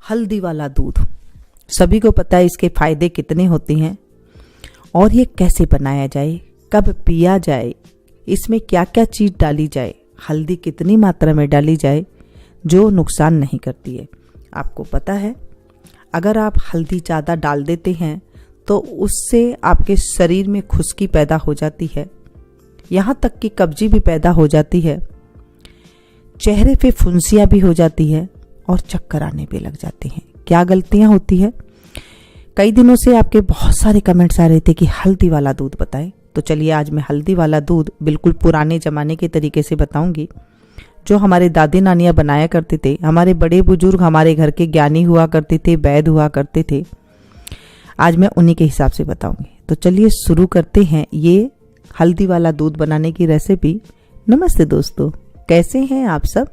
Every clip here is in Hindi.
हल्दी वाला दूध, सभी को पता है इसके फायदे कितने होते हैं और ये कैसे बनाया जाए, कब पिया जाए, इसमें क्या क्या चीज़ डाली जाए, हल्दी कितनी मात्रा में डाली जाए जो नुकसान नहीं करती है। आपको पता है अगर आप हल्दी ज़्यादा डाल देते हैं तो उससे आपके शरीर में खुश्की पैदा हो जाती है, यहाँ तक कि कब्जी भी पैदा हो जाती है, चेहरे पे फुंसियाँ भी हो जाती है और चक्कर आने भी लग जाते हैं। क्या गलतियाँ होती है? कई दिनों से आपके बहुत सारे कमेंट्स आ रहे थे कि हल्दी वाला दूध बताएं, तो चलिए आज मैं हल्दी वाला दूध बिल्कुल पुराने ज़माने के तरीके से बताऊंगी, जो हमारे दादी नानियाँ बनाया करते थे। हमारे बड़े बुजुर्ग हमारे घर के ज्ञानी हुआ करते थे, वैद्य हुआ करते थे। आज मैं उन्हीं के हिसाब से बताऊंगी। तो चलिए शुरू करते हैं ये हल्दी वाला दूध बनाने की रेसिपी। नमस्ते दोस्तों, कैसे हैं आप सब?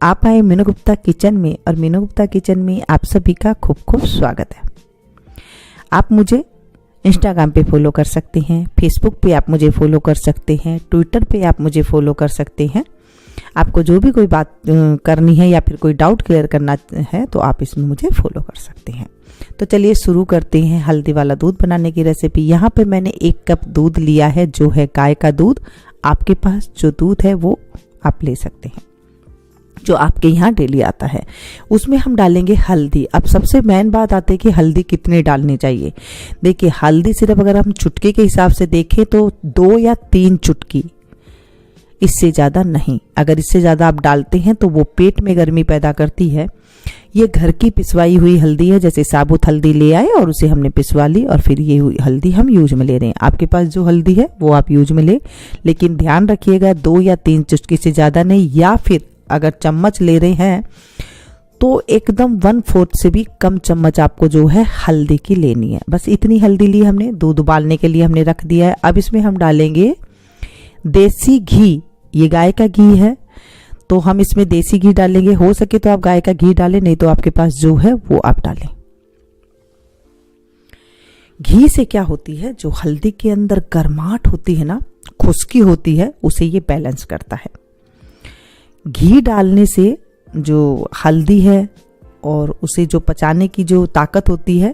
आप आए मीनू गुप्ता किचन में और मीनू गुप्ता किचन में आप सभी का खूब खूब स्वागत है। आप मुझे इंस्टाग्राम पे फॉलो कर सकते हैं, फेसबुक पे आप मुझे फॉलो कर सकते हैं, ट्विटर पे आप मुझे फॉलो कर सकते हैं। आपको जो भी कोई बात करनी है या फिर कोई डाउट क्लियर करना है तो आप इसमें मुझे फॉलो कर सकते हैं। तो चलिए शुरू करते हैं हल्दी वाला दूध बनाने की रेसिपी। यहाँ पे मैंने 1 कप दूध लिया है जो है गाय का दूध। आपके पास जो दूध है वो आप ले सकते हैं, जो आपके यहाँ डेली आता है। उसमें हम डालेंगे हल्दी। अब सबसे मेन बात आती है कि हल्दी कितने डालनी चाहिए। देखिए हल्दी सिर्फ अगर हम चुटकी के हिसाब से देखें तो 2 या 3 चुटकी, इससे ज़्यादा नहीं। अगर इससे ज़्यादा आप डालते हैं तो वो पेट में गर्मी पैदा करती है। ये घर की पिसवाई हुई हल्दी है, जैसे साबुत हल्दी ले आए और उसे हमने पिसवा ली और फिर ये हल्दी हम यूज में ले रहे हैं। आपके पास जो हल्दी है वो आप यूज में ले, लेकिन ध्यान रखिएगा 2 या 3 चुटकी से ज़्यादा नहीं, या फिर अगर चम्मच ले रहे हैं तो एकदम 1/4 से भी कम चम्मच आपको जो है हल्दी की लेनी है। बस इतनी हल्दी ली हमने, दूध उबालने के लिए हमने रख दिया है। अब इसमें हम डालेंगे देसी घी। ये गाय का घी है तो हम इसमें देसी घी डालेंगे। हो सके तो आप गाय का घी डालें, नहीं तो आपके पास जो है वो आप डालें। घी से क्या होती है, जो हल्दी के अंदर गर्माहट होती है ना, खुश्की होती है, उसे ये बैलेंस करता है। घी डालने से जो हल्दी है और उसे जो पचाने की जो ताकत होती है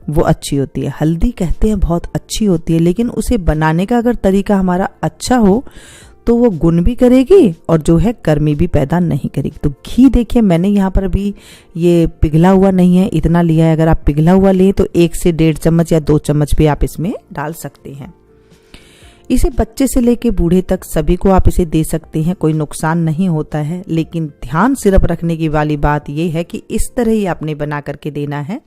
वो अच्छी होती है। हल्दी कहते हैं बहुत अच्छी होती है, लेकिन उसे बनाने का अगर तरीका हमारा अच्छा हो तो वो गुण भी करेगी और जो है गर्मी भी पैदा नहीं करेगी। तो घी देखिए मैंने यहाँ पर अभी ये पिघला हुआ नहीं है, इतना लिया है। अगर आप पिघला हुआ लें तो 1 से 1.5 चम्मच या 2 चम्मच भी आप इसमें डाल सकते हैं। इसे बच्चे से लेके बूढ़े तक सभी को आप इसे दे सकते हैं, कोई नुकसान नहीं होता है। लेकिन ध्यान सिर्फ रखने की वाली बात यह है कि इस तरह ही आपने बना करके देना है।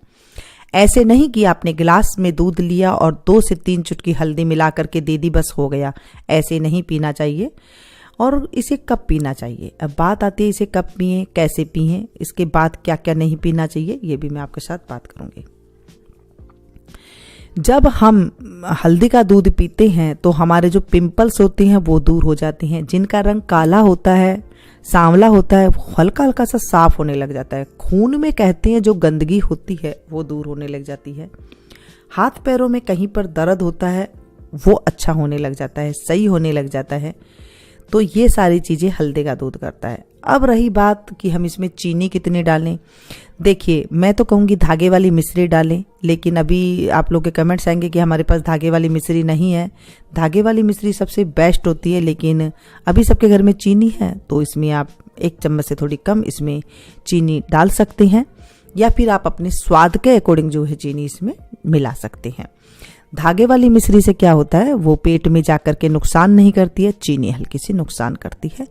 ऐसे नहीं कि आपने गिलास में दूध लिया और 2 से 3 चुटकी हल्दी मिला करके दे दी, बस हो गया। ऐसे नहीं पीना चाहिए। और इसे कब पीना चाहिए, अब बात आती है इसे कब पिएं, कैसे पिएं, इसके बाद क्या क्या नहीं पीना चाहिए, ये भी मैं आपके साथ बात करूंगी। जब हम हल्दी का दूध पीते हैं तो हमारे जो पिंपल्स होते हैं वो दूर हो जाते हैं। जिनका रंग काला होता है, सांवला होता है, हल्का हल्का सा साफ होने लग जाता है। खून में कहते हैं जो गंदगी होती है वो दूर होने लग जाती है। हाथ पैरों में कहीं पर दर्द होता है वो अच्छा होने लग जाता है, सही होने लग जाता है। तो ये सारी चीज़ें हल्दी का दूध करता है। अब रही बात कि हम इसमें चीनी कितनी डालें। देखिए मैं तो कहूँगी धागे वाली मिश्री डालें, लेकिन अभी आप लोग के कमेंट्स आएंगे कि हमारे पास धागे वाली मिश्री नहीं है। धागे वाली मिश्री सबसे बेस्ट होती है, लेकिन अभी सबके घर में चीनी है तो इसमें आप 1 चम्मच से थोड़ी कम इसमें चीनी डाल सकते हैं, या फिर आप अपने स्वाद के अकॉर्डिंग जो है चीनी इसमें मिला सकते हैं। धागे वाली मिश्री से क्या होता है, वो पेट में जाकर के नुकसान नहीं करती है, चीनी हल्की सी नुकसान करती है।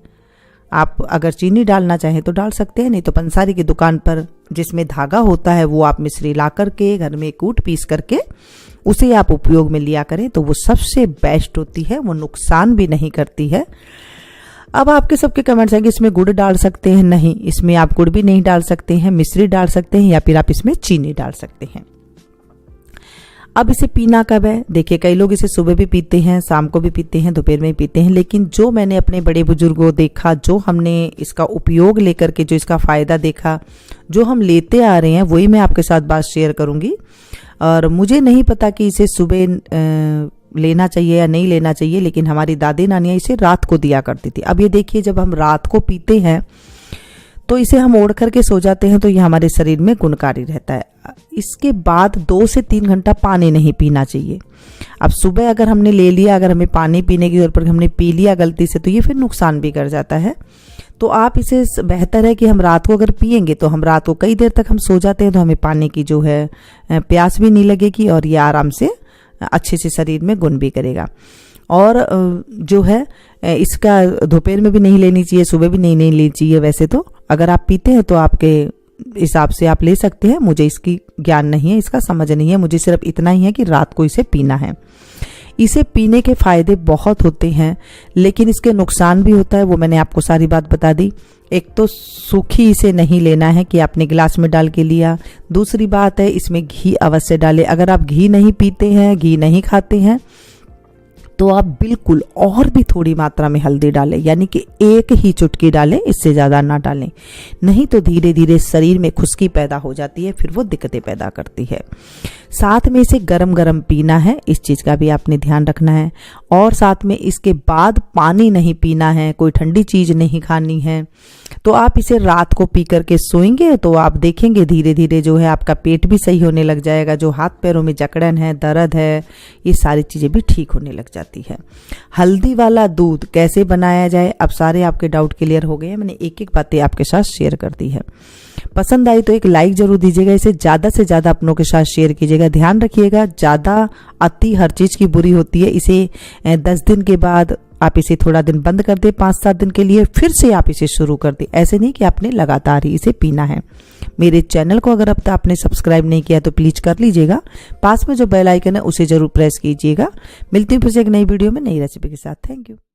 आप अगर चीनी डालना चाहें तो डाल सकते हैं, नहीं तो पंसारी की दुकान पर जिसमें धागा होता है वो आप मिश्री ला करके घर में कूट पीस करके उसे आप उपयोग में लिया करें तो वो सबसे बेस्ट होती है, वो नुकसान भी नहीं करती है। अब आपके सबके कमेंट्स हैं कि इसमें गुड़ डाल सकते हैं। नहीं, इसमें आप गुड़ भी नहीं डाल सकते हैं, मिश्री डाल सकते हैं या फिर आप इसमें चीनी डाल सकते हैं। अब इसे पीना कब है, देखिए कई लोग इसे सुबह भी पीते हैं, शाम को भी पीते हैं, दोपहर में भी पीते हैं, लेकिन जो मैंने अपने बड़े बुजुर्गों देखा, जो हमने इसका उपयोग लेकर के जो इसका फ़ायदा देखा, जो हम लेते आ रहे हैं, वही मैं आपके साथ बात शेयर करूंगी। और मुझे नहीं पता कि इसे सुबह लेना चाहिए या नहीं लेना चाहिए, लेकिन हमारी दादी नानियाँ इसे रात को दिया करती थी। अब ये देखिए जब हम रात को पीते हैं तो इसे हम ओढ़ करके सो जाते हैं तो ये हमारे शरीर में गुणकारी रहता है। इसके बाद 2 से 3 घंटा पानी नहीं पीना चाहिए। अब सुबह अगर हमने ले लिया, अगर हमें पानी पीने की जरूरत पर हमने पी लिया गलती से, तो ये फिर नुकसान भी कर जाता है। तो आप इसे बेहतर है कि हम रात को अगर पिएंगे तो हम रात को कई देर तक हम सो जाते हैं तो हमें पानी की जो है प्यास भी नहीं लगेगी और ये आराम से अच्छे से शरीर में गुण भी करेगा। और जो है इसका दोपहर में भी नहीं लेनी चाहिए, सुबह भी नहीं लेनी चाहिए। वैसे तो अगर आप पीते हैं तो आपके हिसाब से आप ले सकते हैं, मुझे इसकी ज्ञान नहीं है, इसका समझ नहीं है, मुझे सिर्फ इतना ही है कि रात को इसे पीना है। इसे पीने के फायदे बहुत होते हैं, लेकिन इसके नुकसान भी होता है, वो मैंने आपको सारी बात बता दी। एक तो सूखी इसे नहीं लेना है कि आपने गिलास में डाल के लिया। दूसरी बात है इसमें घी अवश्य डालें। अगर आप घी नहीं पीते हैं, घी नहीं खाते हैं, तो आप बिल्कुल और भी थोड़ी मात्रा में हल्दी डालें, यानी कि 1 ही चुटकी डालें, इससे ज़्यादा ना डालें। नहीं तो धीरे धीरे शरीर में खुश्की पैदा हो जाती है, फिर वो दिक्कतें पैदा करती है। साथ में इसे गरम गरम पीना है, इस चीज़ का भी आपने ध्यान रखना है। और साथ में इसके बाद पानी नहीं पीना है, कोई ठंडी चीज़ नहीं खानी है। तो आप इसे रात को पी करके सोएंगे तो आप देखेंगे धीरे धीरे जो है आपका पेट भी सही होने लग जाएगा, जो हाथ पैरों में जकड़न है, दर्द है, ये सारी चीज़ें भी ठीक होने लग जाती है। हल्दी वाला दूध कैसे बनाया जाए, अब सारे आपके डाउट क्लियर हो गए हैं। मैंने एक एक बातें आपके साथ शेयर कर दी है। पसंद आई तो एक लाइक जरूर दीजिएगा, इसे ज़्यादा से ज़्यादा अपनों के साथ शेयर कीजिएगा। ध्यान रखिएगा, ज़्यादा अति हर चीज़ की बुरी होती है। इसे 10 दिन के बाद आप इसे थोड़ा दिन बंद कर दें, 5-7 दिन के लिए, फिर से आप इसे शुरू कर दें। ऐसे नहीं कि आपने लगातार ही इसे पीना है। मेरे चैनल को अगर अब तक आपने सब्सक्राइब नहीं किया तो प्लीज़ कर लीजिएगा। पास में जो बेल आइकन है उसे जरूर प्रेस कीजिएगा। मिलती हूँ फिर से एक नई वीडियो में नई रेसिपी के साथ। Thank you.